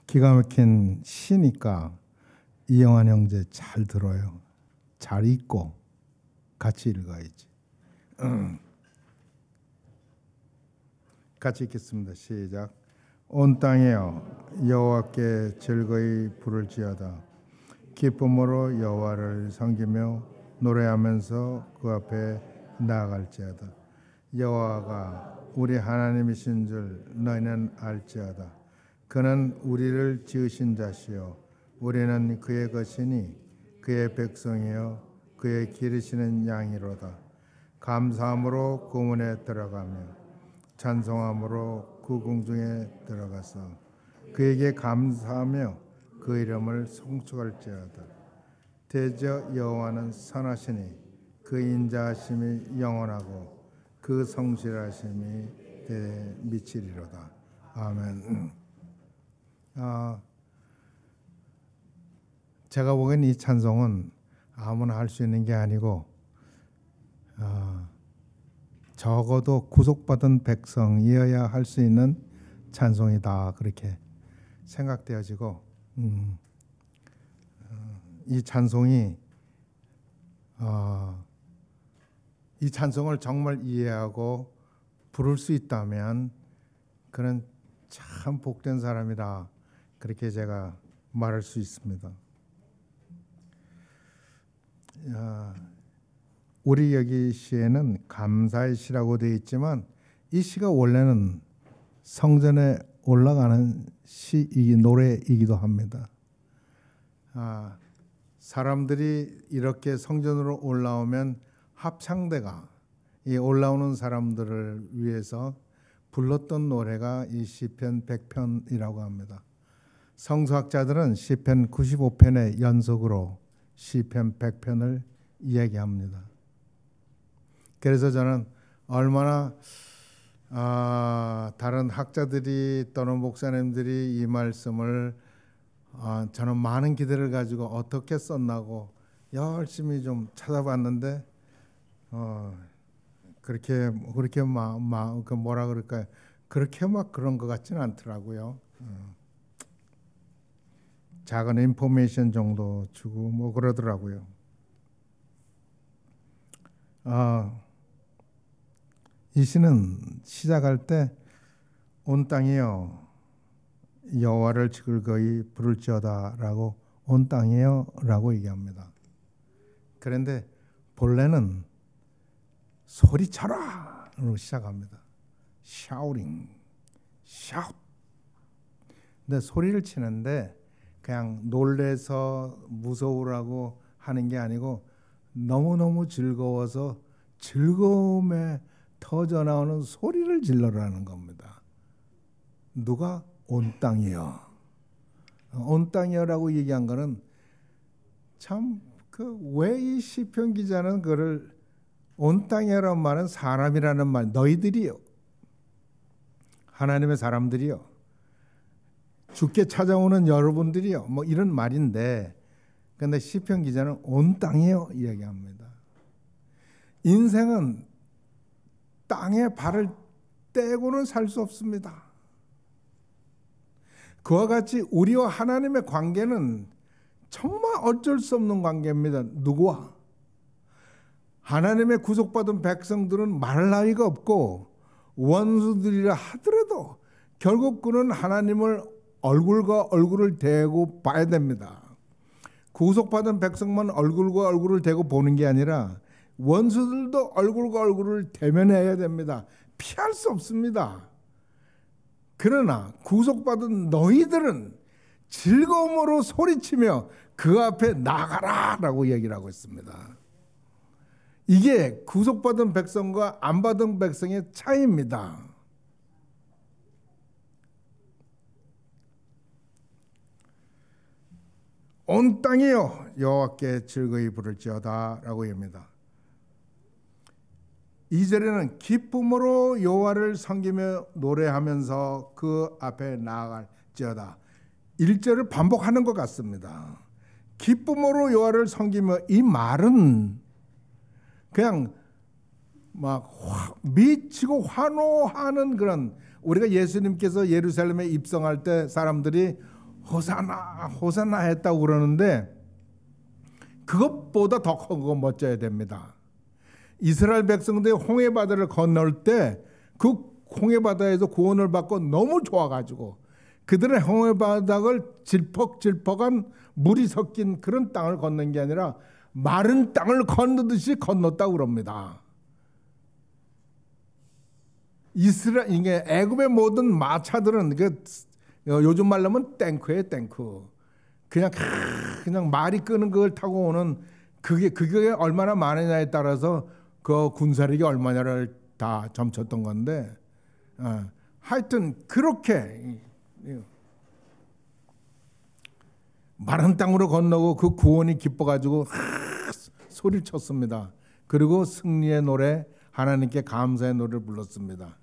기가 막힌 시니까 이영환 형제 잘 들어요. 잘 읽고 같이 읽어야지. 같이 읽겠습니다. 시작. 온 땅에여 여호와께 즐거이 부를지어다. 기쁨으로 여호와를 섬기며 노래하면서 그 앞에 나아갈지어다. 여호와가 우리 하나님이신 줄 너희는 알지어다. 그는 우리를 지으신 자시요 우리는 그의 것이니 그의 백성이요 그의 기르시는 양이로다. 감사함으로 그 문에 들어가며 찬송함으로 그 궁중에 들어가서 그에게 감사하며 그 이름을 송축할지어다. 대저 여호와는 선하시니 그 인자하심이 영원하고 그 성실하심이 대대 미치리로다. 아멘. 제가 보기엔 이 찬송은 아무나 할 수 있는 게 아니고 적어도 구속받은 백성이어야 할 수 있는 찬송이다, 그렇게 생각되어지고 이 찬송이 이 찬송을 정말 이해하고 부를 수 있다면 그는 참 복된 사람이다, 그렇게 제가 말할 수 있습니다. 우리 여기 시에는 감사의 시라고 되어 있지만 이 시가 원래는 성전에 올라가는 노래이기도 합니다. 사람들이 이렇게 성전으로 올라오면 합창대가 이 올라오는 사람들을 위해서 불렀던 노래가 이 시편 100편이라고 합니다. 성서학자들은 시편 95편의 연속으로 시편 100편을 이야기합니다. 그래서 저는 얼마나 다른 학자들이 또는 목사님들이 이 말씀을 저는 많은 기대를 가지고 어떻게 썼나고 열심히 좀 찾아봤는데 그렇게 뭐라 그럴까요? 그렇게 막 그런 것 같지는 않더라고요. 작은 인포메이션 정도 주고 뭐 그러더라고요. 이 시는 시작할 때 온 땅이여 여호와를 즐거이 부를지어다라고 온 땅이여라고 얘기합니다. 그런데 본래는 소리쳐라로 시작합니다. shouting, shout. 근데 소리를 치는데 그냥 놀래서 무서우라고 하는 게 아니고 너무너무 즐거워서 즐거움에 터져나오는 소리를 질러라는 겁니다. 누가? 온 땅이여. 온 땅이여라고 얘기한 거는 참 왜 이 시편 기자는 그를 온 땅이여라는 말은 사람이라는 말, 너희들이요, 하나님의 사람들이요, 주께 찾아오는 여러분들이요, 뭐 이런 말인데, 근데 시편 기자는 온 땅이요 이야기합니다. 인생은 땅에 발을 떼고는 살 수 없습니다. 그와 같이 우리와 하나님의 관계는 정말 어쩔 수 없는 관계입니다. 누구와? 하나님의 구속받은 백성들은 말할 나위가 없고 원수들이라 하더라도 결국 그는 하나님을 얼굴과 얼굴을 대고 봐야 됩니다. 구속받은 백성만 얼굴과 얼굴을 대고 보는 게 아니라 원수들도 얼굴과 얼굴을 대면해야 됩니다. 피할 수 없습니다. 그러나 구속받은 너희들은 즐거움으로 소리치며 그 앞에 나가라 라고 얘기를 하고 있습니다. 이게 구속받은 백성과 안 받은 백성의 차이입니다. 온 땅이여 여호와께 즐거이 부를지어다 라고 합니다. 2절에는 기쁨으로 여호와를 섬기며 노래하면서 그 앞에 나아갈지어다. 1절을 반복하는 것 같습니다. 기쁨으로 여호와를 섬기며, 이 말은 그냥 막 미치고 환호하는 그런, 우리가 예수님께서 예루살렘에 입성할 때 사람들이 호산나 호산나 했다고 그러는데 그것보다 더 크고 멋져야 됩니다. 이스라엘 백성들이 홍해바다를 건널 때 그 홍해바다에서 구원을 받고 너무 좋아가지고 그들은 홍해바다를 질퍽질퍽한 물이 섞인 그런 땅을 건넌 게 아니라 마른 땅을 건너듯이 건넜다고 그럽니다. 이게 애굽의 모든 마차들은 요즘 말로 하면 탱크예요, 탱크. 그냥 말이 끄는 그걸 타고 오는 그게 얼마나 많으냐에 따라서 그 군사력이 얼마냐를 다 점쳤던 건데, 하여튼 그렇게 마른 땅으로 건너고 그 구원이 기뻐가지고 소리를 쳤습니다. 그리고 승리의 노래, 하나님께 감사의 노래를 불렀습니다.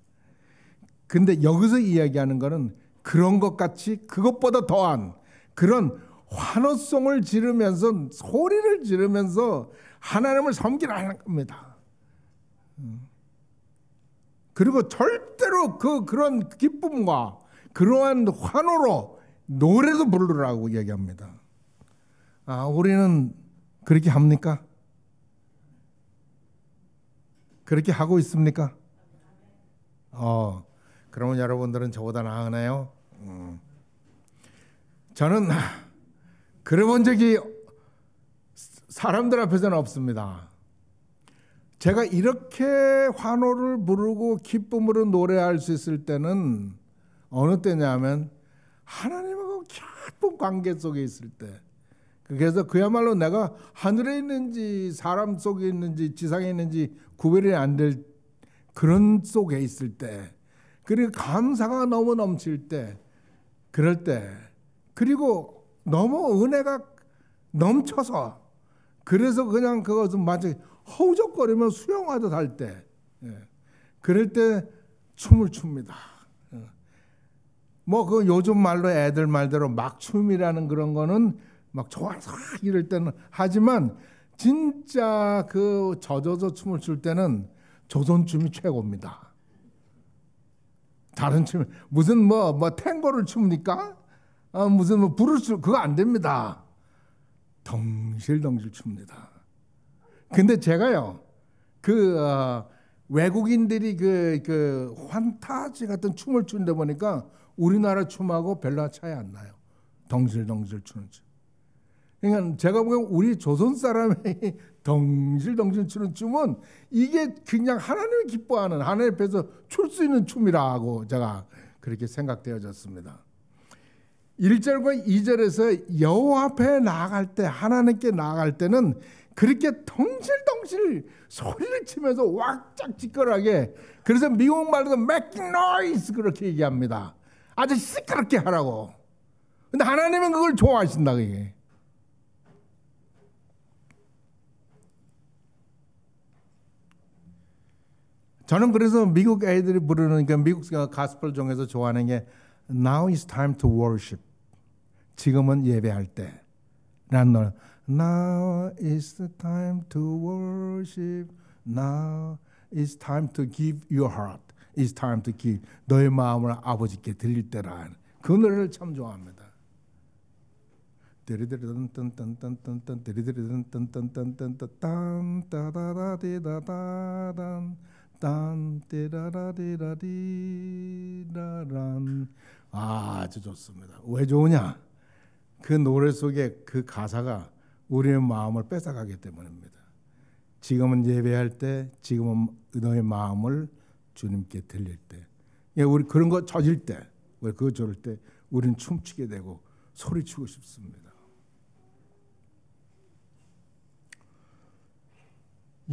근데 여기서 이야기하는 거는 그런 것 같이 그것보다 더한 그런 환호성을 지르면서 소리를 지르면서 하나님을 섬기라는 겁니다. 그리고 절대로 그런 기쁨과 그러한 환호로 노래도 부르라고 얘기합니다. 우리는 그렇게 합니까? 그렇게 하고 있습니까? 그러면 여러분들은 저보다 나으네요. 저는 그래 본 적이 사람들 앞에서는 없습니다. 제가 이렇게 환호를 부르고 기쁨으로 노래할 수 있을 때는 어느 때냐면 하나님하고 깊은 관계 속에 있을 때. 그래서 그야말로 내가 하늘에 있는지 사람 속에 있는지 지상에 있는지 구별이 안 될 그런 속에 있을 때, 그리고 감사가 너무 넘칠 때, 그럴 때, 그리고 너무 은혜가 넘쳐서 그래서 그냥 그것은 마치 허우적거리며 수영하듯 할 때, 그럴 때 춤을 춥니다. 뭐 그 요즘 말로 애들 말대로 막춤이라는 그런 거는 막 좋아서 이럴 때는 하지만 진짜 그 젖어서 춤을 출 때는 조선춤이 최고입니다. 다른 춤 무슨 뭐 탱고를 춥니까? 무슨 뭐 불을 춤 그거 안 됩니다. 덩실덩실 춥니다. 근데 제가요 외국인들이 그 환타지 같은 춤을 추는데 보니까 우리나라 춤하고 별로 차이 안 나요. 덩실덩실 추는 춤. 그러니까 제가 보기엔 우리 조선 사람이 덩실덩실 추는 춤은 이게 그냥 하나님을 기뻐하는 하나님 앞에서 출 수 있는 춤이라고 제가 그렇게 생각되어졌습니다. 1절과 2절에서 여호와 앞에 나아갈 때 하나님께 나아갈 때는 그렇게 덩실덩실 소리를 치면서 왁짝 지껄하게, 그래서 미국 말로 making noise 그렇게 얘기합니다. 아주 시끄럽게 하라고. 근데 하나님은 그걸 좋아하신다 그게. 저는 그래서 미국 애들이 부르는 미국 가스펠 중에서 좋아하는 게 Now is time to worship. 지금은 예배할 때. 라는 노래. Now is the time to worship. Now is time to give your heart. It's time to give. 너의 마음을 아버지께 드릴 때라. 그 노래를 참 좋아합니다. 데리데리던던던던던던 데리데리던던던던던 딴따다다디다다단 딴띠라라디라디라란. 아주 좋습니다. 왜 좋으냐? 그 노래 속에 그 가사가 우리의 마음을 뺏어가기 때문입니다. 지금은 예배할 때, 지금은 너의 마음을 주님께 드릴 때, 우리 그런 거 젖을 때, 그거 저럴 때 우리는 춤추게 되고 소리치고 싶습니다.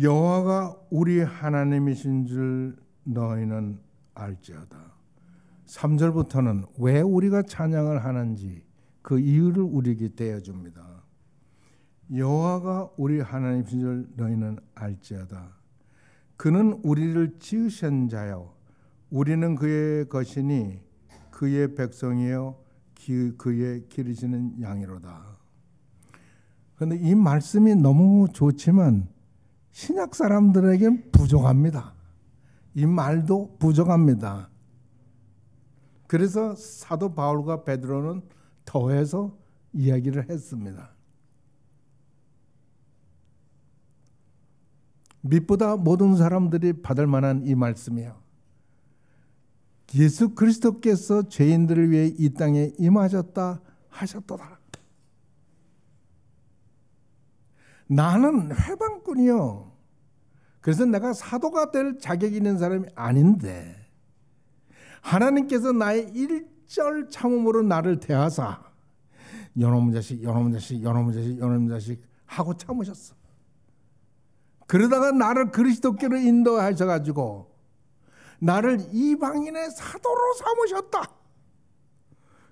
여호와가 우리 하나님이신 줄 너희는 알지어다. 3절부터는 왜 우리가 찬양을 하는지 그 이유를 우리에게 떼어줍니다. 여호와가 우리 하나님이신 줄 너희는 알지어다. 그는 우리를 지으신 자요 우리는 그의 것이니 그의 백성이요 그의 기르시는 양이로다. 그런데 이 말씀이 너무 좋지만 신약 사람들에겐 부족합니다. 이 말도 부족합니다. 그래서 사도 바울과 베드로는 더해서 이야기를 했습니다. 빛보다 모든 사람들이 받을 만한 이 말씀이요. 예수 그리스도께서 죄인들을 위해 이 땅에 임하셨다 하셨도다. 나는 회방꾼이요. 그래서 내가 사도가 될 자격이 있는 사람이 아닌데 하나님께서 나의 일절 참음으로 나를 대하사 요놈 자식 요놈 자식 요놈 자식 요놈 자식 하고 참으셨어. 그러다가 나를 그리스도께로 인도하셔가지고 나를 이방인의 사도로 삼으셨다.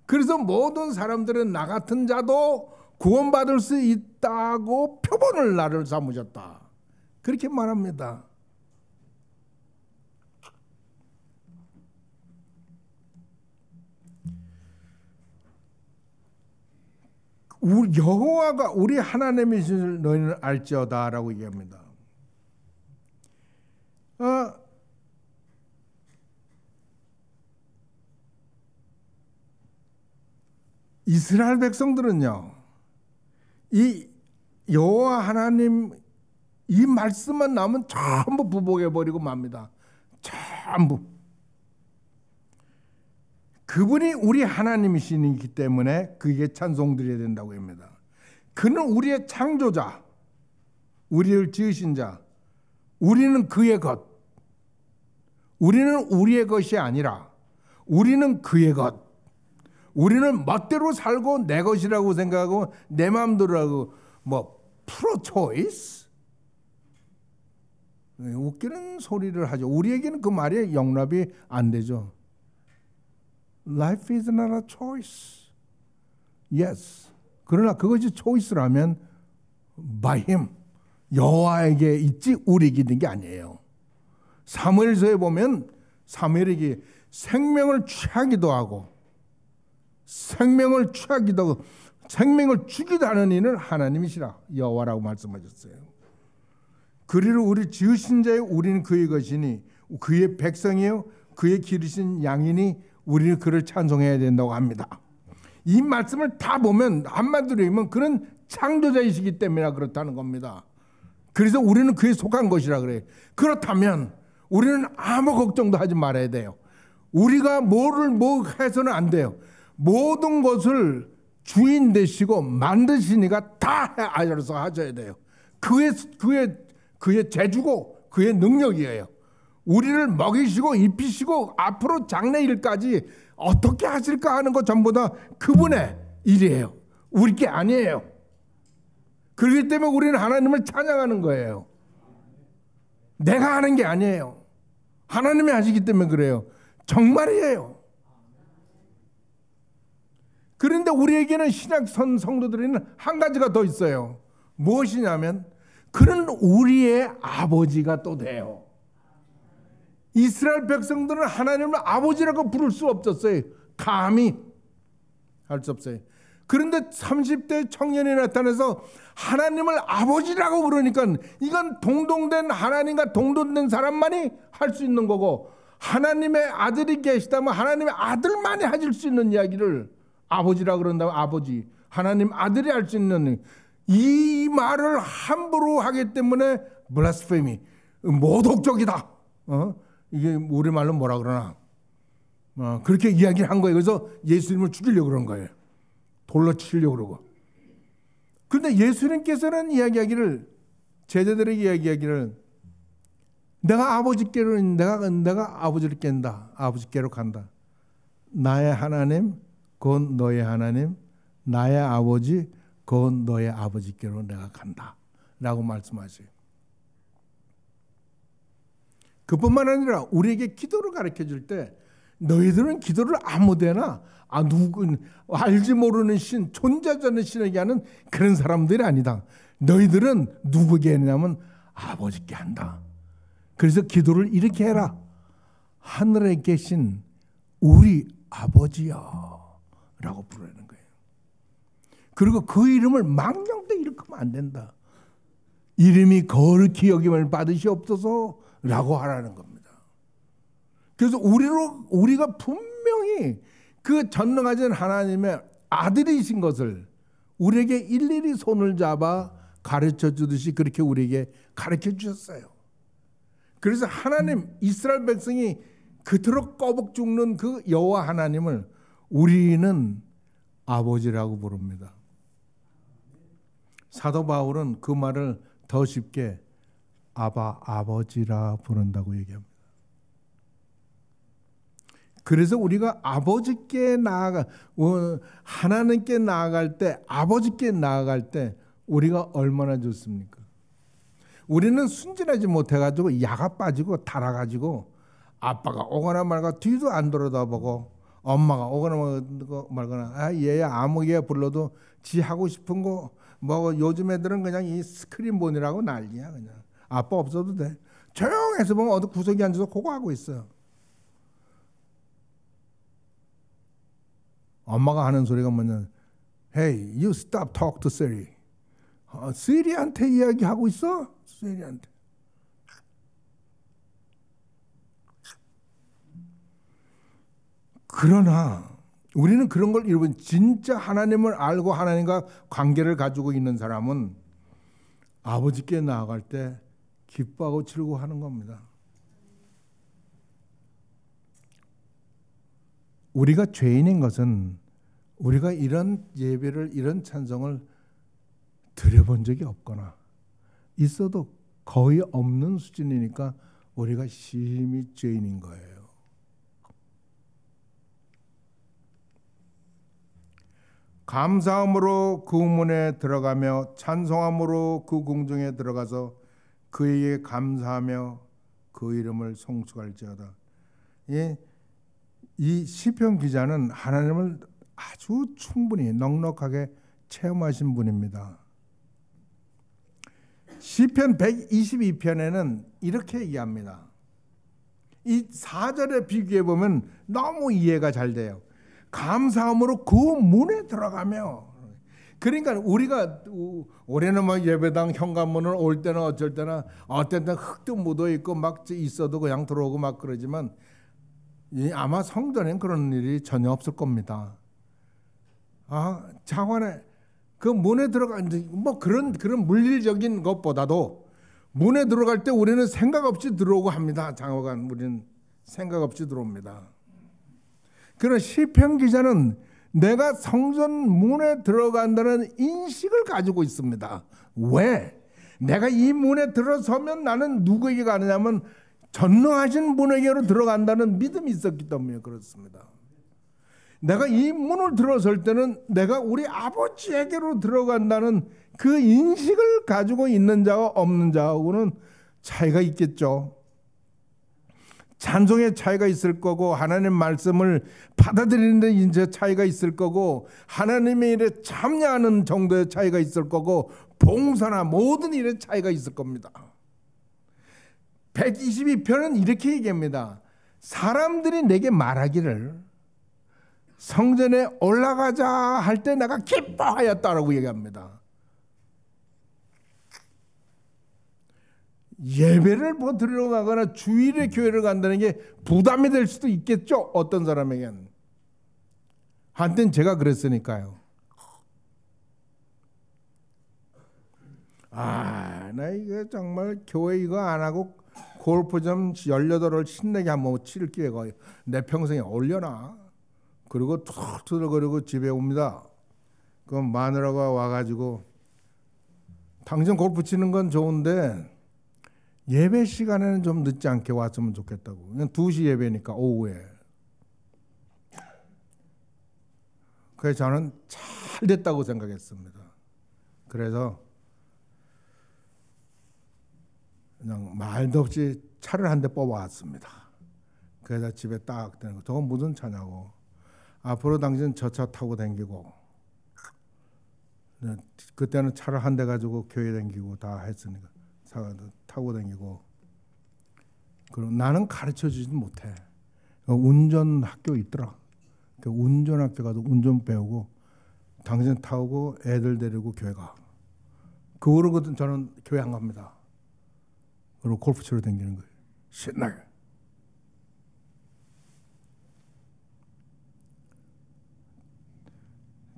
그래서 모든 사람들은 나 같은 자도 구원받을 수 있다고 표본을 나를 삼으셨다. 그렇게 말합니다. 여호와가 우리 하나님이신 너희는 알지어다라고 얘기합니다. 이스라엘 백성들은요, 이 여호와 하나님 이 말씀만 나오면 전부 부복해 버리고 맙니다. 전부. 그분이 우리 하나님이시기 때문에 그에게 찬송드려야 된다고 합니다. 그는 우리의 창조자, 우리를 지으신 자, 우리는 그의 것. 우리는 우리의 것이 아니라 우리는 그의 것. 우리는 멋대로 살고 내 것이라고 생각하고 내 마음대로 하고 뭐 프로초이스? 웃기는 소리를 하죠. 우리에게는 그 말이 용납이 안 되죠. Life is not a choice. Yes. 그러나 그것이 초이스라면 by him. 여호와에게 있지 우리에게 있는 게 아니에요. 사무엘서에 보면 사무엘에게 생명을 취하기도 하고 생명을 취하기도 하고 생명을 주기도 하는 이는 하나님이시라 여호와라고 말씀하셨어요. 그리로 우리 지으신 자여 우리는 그의 것이니 그의 백성이요 그의 기르신 양이니 우리는 그를 찬송해야 된다고 합니다. 이 말씀을 다 보면 한마디로 하면 그는 창조자이시기 때문에 그렇다는 겁니다. 그래서 우리는 그에 속한 것이라 그래요. 그렇다면 우리는 아무 걱정도 하지 말아야 돼요. 우리가 뭐를 뭐 해서는 안 돼요. 모든 것을 주인 되시고 만드신 이가 다 알아서 하셔야 돼요. 그의 재주고 그의 능력이에요. 우리를 먹이시고 입히시고 앞으로 장래일까지 어떻게 하실까 하는 것 전부 다 그분의 일이에요. 우리 게 아니에요. 그렇기 때문에 우리는 하나님을 찬양하는 거예요. 내가 하는 게 아니에요. 하나님이 하시기 때문에 그래요. 정말이에요. 그런데 우리에게는 신약 성도들에는 한 가지가 더 있어요. 무엇이냐면 그는 우리의 아버지가 또 돼요. 이스라엘 백성들은 하나님을 아버지라고 부를 수 없었어요. 감히 할 수 없어요. 그런데 30대 청년이 나타나서 하나님을 아버지라고 부르니까 이건 동동된 하나님과 동동된 사람만이 할 수 있는 거고 하나님의 아들이 계시다면 하나님의 아들만이 하실 수 있는 이야기를 아버지라고 그런다면 아버지, 하나님 아들이 할 수 있는 이 말을 함부로 하기 때문에 블라스페미, 모독적이다. 이게 우리말로 뭐라 그러나 그렇게 이야기를 한 거예요. 그래서 예수님을 죽이려고 그런 거예요. 돌로 치려고 그러고. 그런데 예수님께서는 이야기하기를 제자들에게 이야기하기를 내가 아버지께로 내가 아버지를 깬다. 아버지께로 간다. 나의 하나님 곧 너의 하나님, 나의 아버지 곧 너의 아버지께로 내가 간다. 라고 말씀하세요. 그뿐만 아니라 우리에게 기도를 가르쳐 줄 때 너희들은 기도를 아무데나 누구 알지 모르는 신, 존재하는 신에게 하는 그런 사람들이 아니다. 너희들은 누구에게 하냐면 아버지께 한다. 그래서 기도를 이렇게 해라. 하늘에 계신 우리 아버지여 라고 부르는 거예요. 그리고 그 이름을 망령되 일으키면 안 된다. 이름이 거룩히 여김을 받으시옵소서 라고 하라는 겁니다. 그래서 우리가 분명히 그 전능하신 하나님의 아들이신 것을 우리에게 일일이 손을 잡아 가르쳐 주듯이 그렇게 우리에게 가르쳐 주셨어요. 그래서 하나님, 이스라엘 백성이 그토록 꺼북 죽는 그 여호와 하나님을 우리는 아버지라고 부릅니다. 사도 바울은 그 말을 더 쉽게 아버지라 부른다고 얘기합니다. 그래서 우리가 아버지께 하나님께 나아갈 때, 아버지께 나아갈 때 우리가 얼마나 좋습니까? 우리는 순진하지 못해가지고 야가 빠지고 달아가지고 아빠가 오거나 말거나 뒤도 안 돌아다보고 엄마가 오거나 말거나 얘야 아무 얘 불러도 지 하고 싶은 거 뭐 요즘 애들은 그냥 이 스크린 본이라고 난리야. 그냥 아빠 없어도 돼. 조용해서 보면 어디 구석에 앉아서 그거 하고 있어. 엄마가 하는 소리가 뭐냐? Hey, you stop talk to Siri. 시리한테 이야기하고 있어? 시리한테. 그러나 우리는 그런 걸 잃어버린, 진짜 하나님을 알고 하나님과 관계를 가지고 있는 사람은 아버지께 나아갈 때 기뻐하고 즐거워하는 겁니다. 우리가 죄인인 것은 우리가 이런 예배를, 이런 찬송을 드려본 적이 없거나 있어도 거의 없는 수준이니까 우리가 심히 죄인인 거예요. 감사함으로 그 문에 들어가며 찬송함으로 그 궁중에 들어가서 그에게 감사하며 그 이름을 송축할지어다. 이 시편 기자는 하나님을 아주 충분히 넉넉하게 체험하신 분입니다. 시편 122편에는 이렇게 얘기합니다. 이 4절에 비교해 보면 너무 이해가 잘 돼요. 감사함으로 그 문에 들어가며. 그러니까 우리가 올해는 뭐 예배당 현관문을 올 때는 어쩔 때나 어떤 때는 흙도 묻어 있고 막 있어도 그냥 들어오고 막 그러지만 아마 성전엔 그런 일이 전혀 없을 겁니다. 장관에 그 문에 들어가 뭐 그런 물리적인 것보다도 문에 들어갈 때 우리는 생각 없이 들어오고 합니다. 장관은 우리는 생각 없이 들어옵니다. 그러나 시편 기자는 내가 성전 문에 들어간다는 인식을 가지고 있습니다. 왜? 내가 이 문에 들어서면 나는 누구에게 가느냐면 전능하신 분에게로 들어간다는 믿음이 있었기 때문에 그렇습니다. 내가 이 문을 들어설 때는 내가 우리 아버지에게로 들어간다는 그 인식을 가지고 있는 자와 없는 자하고는 차이가 있겠죠. 찬송의 차이가 있을 거고 하나님 말씀을 받아들이는 데 이제 차이가 있을 거고 하나님의 일에 참여하는 정도의 차이가 있을 거고 봉사나 모든 일에 차이가 있을 겁니다. 122편은 이렇게 얘기합니다. 사람들이 내게 말하기를 성전에 올라가자 할 때 내가 기뻐하였다라고 얘기합니다. 예배를 뭐 드리러 가거나 주일에 교회를 간다는 게 부담이 될 수도 있겠죠. 어떤 사람에겐. 한때는 제가 그랬으니까요. 나 이거 정말 교회 이거 안 하고 골프점 18홀 신나게 한번 칠 기회가 내 평생에 올려나. 그리고 툭툭거리고 집에 옵니다. 그럼 마누라가 와가지고 당신 골프 치는 건 좋은데 예배 시간에는 좀 늦지 않게 왔으면 좋겠다고. 그냥 2시 예배니까 오후에. 그래서 저는 잘 됐다고 생각했습니다. 그래서 그냥 말도 없이 차를 한 대 뽑아왔습니다. 그래서 집에 딱 되는 거. 저건 무슨 차냐고. 앞으로 당신 저 차 타고 다니고. 그때는 차를 한 대 가지고 교회 다니고 다 했으니까. 타고 다니고. 그럼 나는 가르쳐 주지 못해. 운전 학교 있더라. 운전 학교 가서 운전 배우고 당신 타고 애들 데리고 교회 가. 그 후로거든 저는 교회 안 갑니다. 그리고 골프 치러 다니는 거예요. 신나게.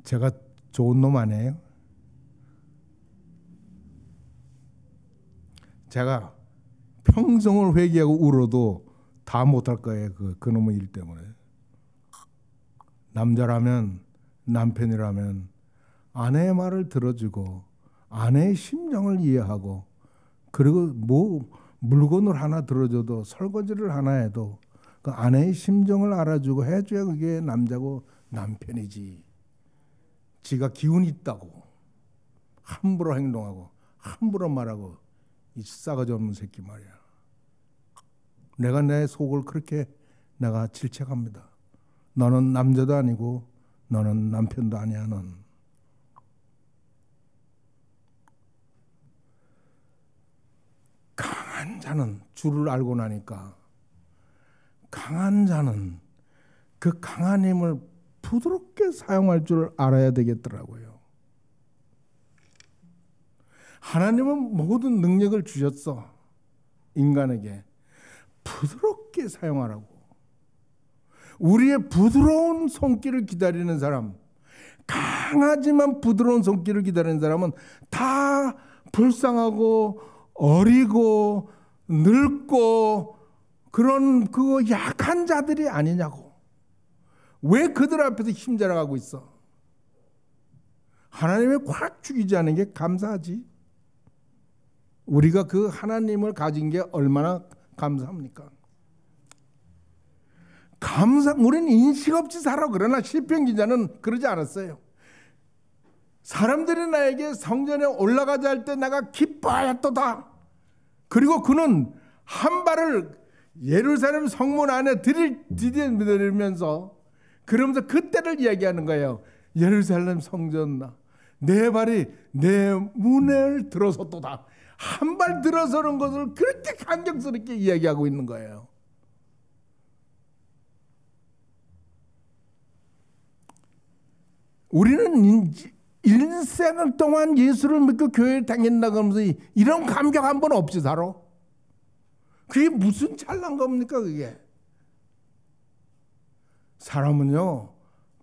제가 좋은 놈 아니에요? 제가 평생을 회개하고 울어도 다 못할 거예요. 그 놈의 일 때문에. 남자라면, 남편이라면 아내의 말을 들어주고 아내의 심정을 이해하고, 그리고 뭐 물건을 하나 들어줘도, 설거지를 하나 해도 그 아내의 심정을 알아주고 해줘야 그게 남자고 남편이지. 지가 기운이 있다고 함부로 행동하고 함부로 말하고, 이 싸가지 없는 새끼 말이야. 내가 내 속을 그렇게 내가 질책합니다. 너는 남자도 아니고 너는 남편도 아니야. 넌 강한 자는, 줄을 알고 나니까 강한 자는 그 강한 힘을 부드럽게 사용할 줄 알아야 되겠더라고요. 하나님은 모든 능력을 주셨어. 인간에게 부드럽게 사용하라고. 우리의 부드러운 손길을 기다리는 사람, 강하지만 부드러운 손길을 기다리는 사람은 다 불쌍하고 어리고 늙고 그런 그 약한 자들이 아니냐고. 왜 그들 앞에서 힘자랑하고 있어? 하나님이 확 죽이지 않은 게 감사하지. 우리가 그 하나님을 가진 게 얼마나 감사합니까? 우리는 인식 없이 살아. 그러나 시편 기자는 그러지 않았어요. 사람들이 나에게 성전에 올라가자 할 때 내가 기뻐하였도다. 그리고 그는 한 발을 예루살렘 성문 안에 디디면서 그러면서 그때를 이야기하는 거예요. 예루살렘 성전, 내 발이 내 문을 들어섰도다. 한 발 들어서는 것을 그렇게 감격스럽게 이야기하고 있는 거예요. 우리는 일생을 동안 예수를 믿고 교회를 다닌다고 하면서 이런 감격 한 번 없이 살아? 그게 무슨 잘난 겁니까 그게? 사람은요,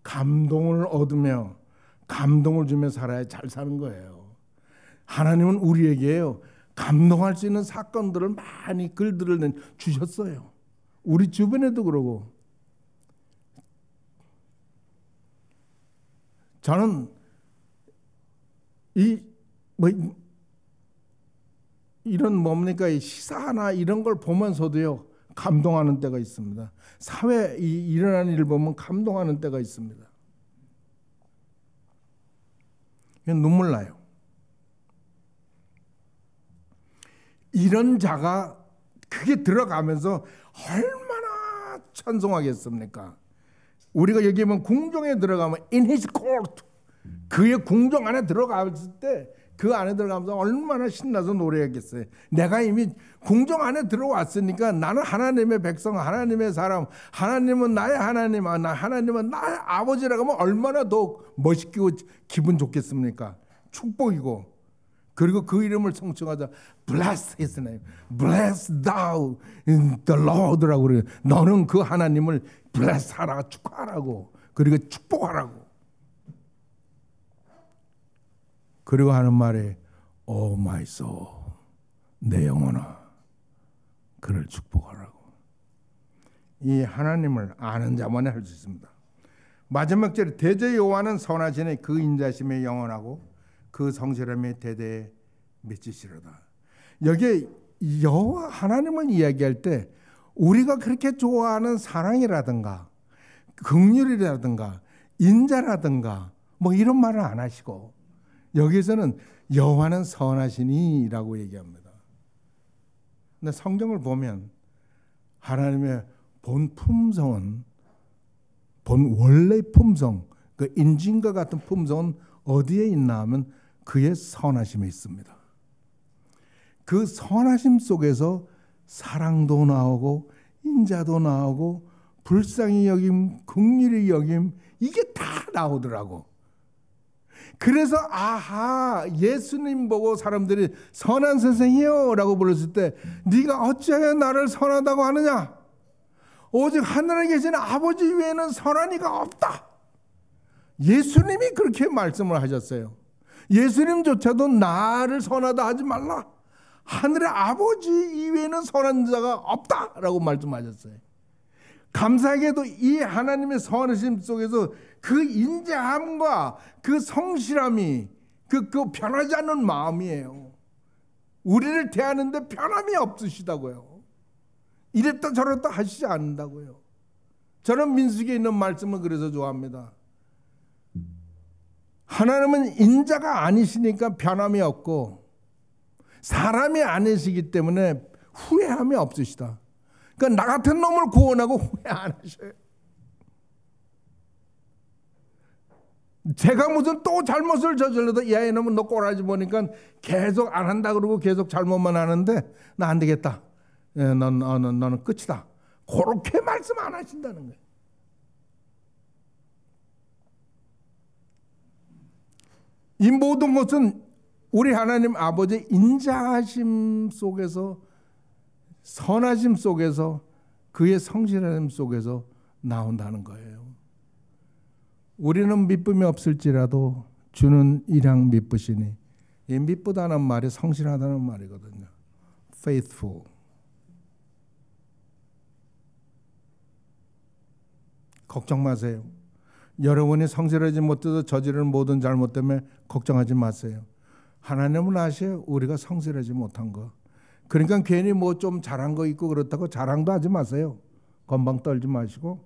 감동을 얻으며 감동을 주며 살아야 잘 사는 거예요. 하나님은 우리에게요, 감동할 수 있는 사건들을 많이, 글들을 주셨어요. 우리 주변에도 그러고. 저는 이런 뭡니까, 이 시사나 이런 걸 보면서도요 감동하는 때가 있습니다. 사회에 일어나는 일을 보면 감동하는 때가 있습니다. 눈물 나요. 이런 자가 그게 들어가면서 얼마나 찬송하겠습니까? 우리가 여기 보면 궁정에 들어가면 in his court, 그의 궁정 안에 들어갔을 때 그 안에 들어가면서 얼마나 신나서 노래했겠어요. 내가 이미 궁정 안에 들어왔으니까 나는 하나님의 백성, 하나님의 사람, 하나님은 나의 하나님, 하나님은 나의 아버지라고 하면 얼마나 더 멋있고 기분 좋겠습니까? 축복이고. 그리고 그 이름을 성칭하자. Bless his name. Bless thou the Lord라고 그래요. 너는 그 하나님을 bless하라, 축하하라고. 그리고 축복하라고. 그리고 하는 말이 Oh my soul, 내 영혼아, 그를 축복하라고. 이 하나님을 아는 자만이 할 수 있습니다. 마지막 절에 대저 여호와는 선하시네, 그 인자심에 영원하고 그 성실함에 대대에 맺히시로다. 여기에 여호와 하나님을 이야기할 때 우리가 그렇게 좋아하는 사랑이라든가 긍휼이라든가 인자라든가 뭐 이런 말을 안 하시고 여기서는 여호와는 선하시니라고 얘기합니다. 근데 성경을 보면 하나님의 본 품성은, 본 원래 품성, 그 인진과 같은 품성은 어디에 있나 하면 그의 선하심에 있습니다. 그 선하심 속에서 사랑도 나오고 인자도 나오고 불쌍히 여김, 긍휼히 여김, 이게 다 나오더라고. 그래서 아하, 예수님 보고 사람들이 선한 선생이요 라고 불렀을 때 네가 어찌하여 나를 선하다고 하느냐? 오직 하늘에 계신 아버지 외에는 선한 이가 없다. 예수님이 그렇게 말씀을 하셨어요. 예수님조차도 나를 선하다 하지 말라. 하늘의 아버지 이외에는 선한 자가 없다라고 말씀하셨어요. 감사하게도 이 하나님의 선하심 속에서 그 인자함과 그 성실함이 그 변하지 않는 마음이에요. 우리를 대하는데 변함이 없으시다고요. 이랬다 저랬다 하시지 않는다고요. 저는 민수기에 있는 말씀을 그래서 좋아합니다. 하나님은 인자가 아니시니까 변함이 없고 사람이 아니시기 때문에 후회함이 없으시다. 그러니까 나 같은 놈을 구원하고 후회 안 하셔요. 제가 무슨 또 잘못을 저질러도 야 이놈은 너 꼬라지 보니까 계속 안 한다 그러고 계속 잘못만 하는데 나 안 되겠다. 너는 끝이다. 그렇게 말씀 안 하신다는 거예요. 이 모든 것은 우리 하나님 아버지의 인자하심 속에서 선하심 속에서 그의 성실함 속에서 나온다는 거예요. 우리는 미쁨이 없을지라도 주는 일양 미쁘시니, 이 미쁘다는 말이 성실하다는 말이거든요. faithful. 걱정 마세요. 여러분이 성실하지 못해서 저지르는 모든 잘못 때문에 걱정하지 마세요. 하나님은 아셔요. 우리가 성실하지 못한 거. 그러니까 괜히 뭐 좀 잘한 거 있고 그렇다고 자랑도 하지 마세요. 건방 떨지 마시고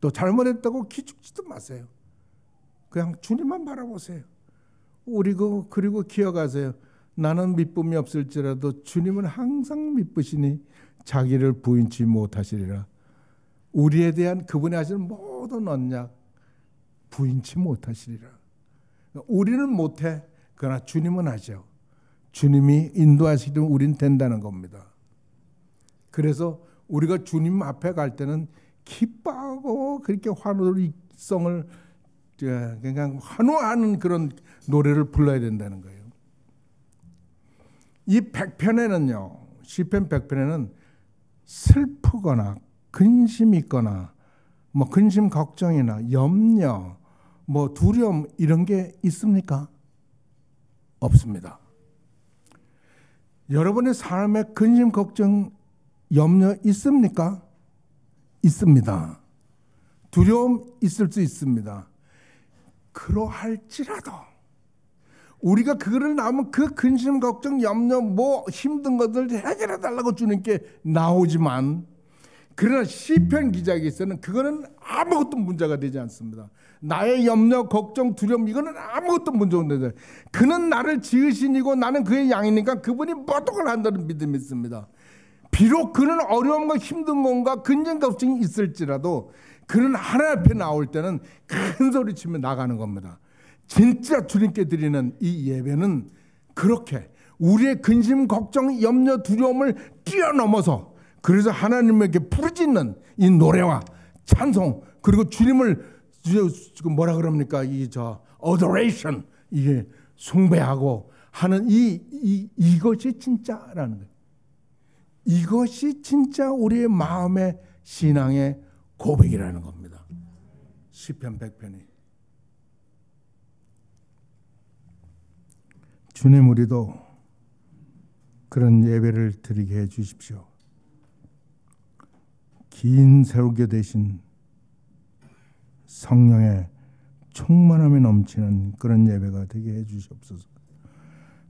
또 잘못했다고 기죽지도 마세요. 그냥 주님만 바라보세요. 그리고 기억하세요. 나는 미쁨이 없을지라도 주님은 항상 미쁘시니 자기를 부인치 못하시리라. 우리에 대한 그분이 하시는 모든 언약 부인치 못하시리라. 우리는 못해. 그러나 주님은 하죠. 주님이 인도하시면 우린 된다는 겁니다. 그래서 우리가 주님 앞에 갈 때는 기뻐하고 그렇게 환호성을 그냥 환호하는 그런 노래를 불러야 된다는 거예요. 이 100편에는요. 시편 100편에는 슬프거나 근심 있거나 뭐 근심 걱정이나 염려 뭐 두려움 이런 게 있습니까? 없습니다. 여러분의 삶에 근심 걱정 염려 있습니까? 있습니다. 두려움 있을 수 있습니다. 그러할지라도 우리가 그거를 나오면 그 근심 걱정 염려 뭐 힘든 것들 해결해 달라고 주님께 나오지만, 그러나 시편 기자에게서는 그거는 아무것도 문제가 되지 않습니다. 나의 염려, 걱정, 두려움 이거는 아무것도 문제가 되지 않습니다. 그는 나를 지으신 이고 나는 그의 양이니까 그분이 모든 걸 한다는 믿음이 있습니다. 비록 그는 어려움과 힘든 건가 근심 걱정이 있을지라도 그는 하나님 앞에 나올 때는 큰 소리치며 나가는 겁니다. 진짜 주님께 드리는 이 예배는 그렇게 우리의 근심, 걱정, 염려, 두려움을 뛰어넘어서 그래서 하나님에게 부르짖는 이 노래와 찬송, 그리고 주님을 뭐라 그럽니까? adoration, 이게 숭배하고 하는 이것이 진짜라는 거예요. 이것이 진짜 우리의 마음의 신앙의 고백이라는 겁니다. 시편 100편이. 주님, 우리도 그런 예배를 드리게 해 주십시오. 긴 설교 대신 성령의 충만함이 넘치는 그런 예배가 되게 해 주시옵소서.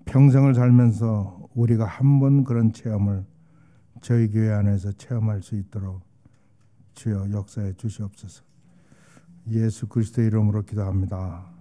평생을 살면서 우리가 한 번 그런 체험을 저희 교회 안에서 체험할 수 있도록 주여 역사해 주시옵소서. 예수 그리스도의 이름으로 기도합니다.